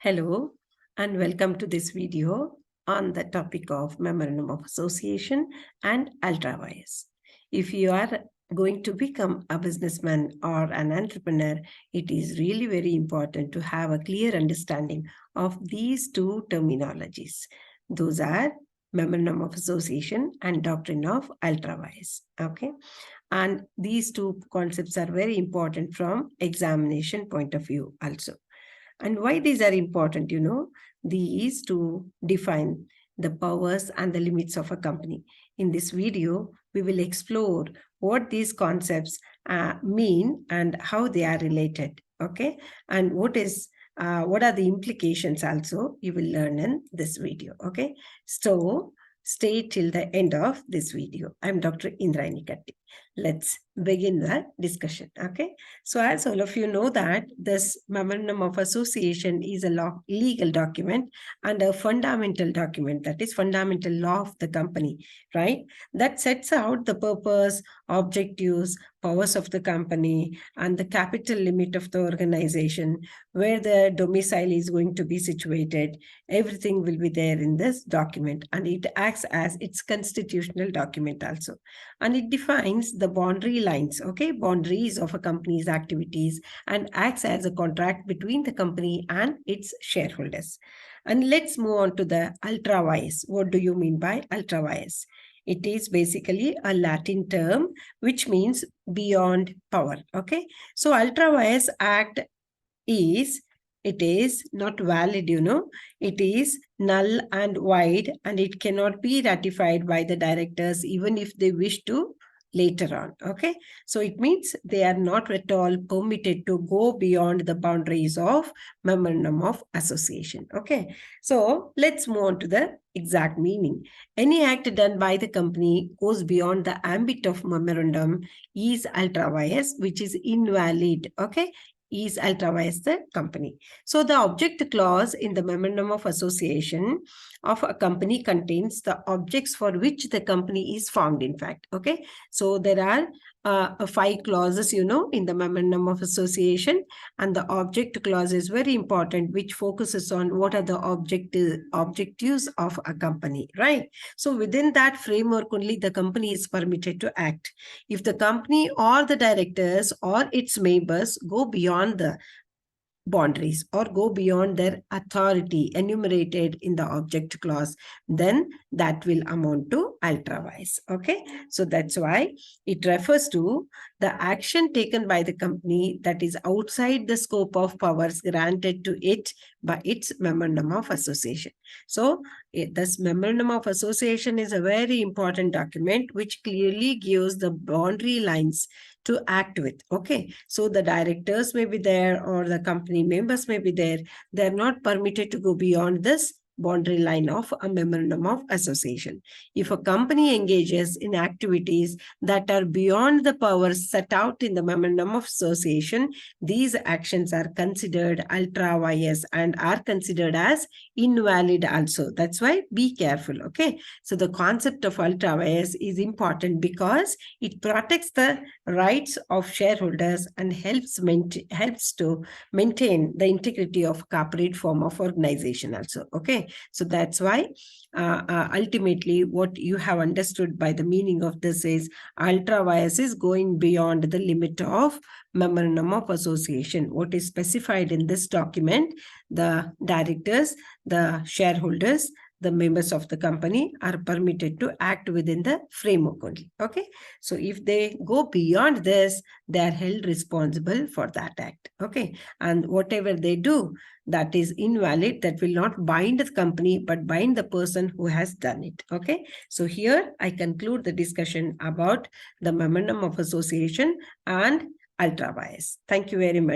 Hello and welcome to this video on the topic of Memorandum of Association and ultra-vires. If you are going to become a businessman or an entrepreneur, it is really very important to have a clear understanding of these two terminologies. Those are Memorandum of Association and Doctrine of Ultra-vires. Okay. And these two concepts are very important from examination point of view also. And why these are important, these to define the powers and the limits of a company. In this video, we will explore what these concepts mean and how they are related, okay? And what are the implications also you will learn in this video, okay? So stay till the end of this video. I'm Dr. Indraini Katti. Let's begin the discussion. Okay. So as all of you know that this Memorandum of Association is a legal document and a fundamental document, that is fundamental law of the company, right? That sets out the purpose, objectives, powers of the company, and the capital limit of the organization, where the domicile is going to be situated. Everything will be there in this document, and it acts as its constitutional document also. And it defines the boundary lines, okay, boundaries of a company's activities, and acts as a contract between the company and its shareholders. And let's move on to the ultra-vires. What do you mean by ultra-vires? It is basically a Latin term which means beyond power. Okay, so ultra-vires act it is not valid, it is null and void, and it cannot be ratified by the directors even if they wish to later on. Okay, so it means they are not at all permitted to go beyond the boundaries of Memorandum of Association. Okay, so let's move on to the exact meaning. Any act done by the company goes beyond the ambit of memorandum is ultra-vires, which is invalid. Okay, is ultra-vires the company. So the object clause in the Memorandum of Association of a company contains the objects for which the company is formed, in fact. Okay, so there are 5 clauses, in the Memorandum of Association, and the object clause is very important, which focuses on what are the objectives of a company, right? So within that framework only the company is permitted to act. If the company or the directors or its members go beyond the boundaries or go beyond their authority enumerated in the object clause, then that will amount to ultra-vires. Okay, so that's why it refers to the action taken by the company that is outside the scope of powers granted to it by its Memorandum of Association. So this Memorandum of Association is a very important document which clearly gives the boundary lines to act with. Okay, so the directors may be there or the company members may be there. They're not permitted to go beyond this boundary line of a Memorandum of Association. If a company engages in activities that are beyond the powers set out in the Memorandum of Association, these actions are considered ultra-vires and are considered as invalid also. That's why be careful. Okay, so the concept of ultra-vires is important because it protects the rights of shareholders and helps to maintain the integrity of corporate form of organization also. Okay, so that's why ultimately what you have understood by the meaning of this is ultra-vires is going beyond the limit of Memorandum of Association. What is specified in this document, the directors, the shareholders, the members of the company are permitted to act within the framework only. Okay, so if they go beyond this, they are held responsible for that act. Okay, and whatever they do that is invalid, that will not bind the company but bind the person who has done it. Okay, so here I conclude the discussion about the Memorandum of Association and ultra-vires. Thank you very much.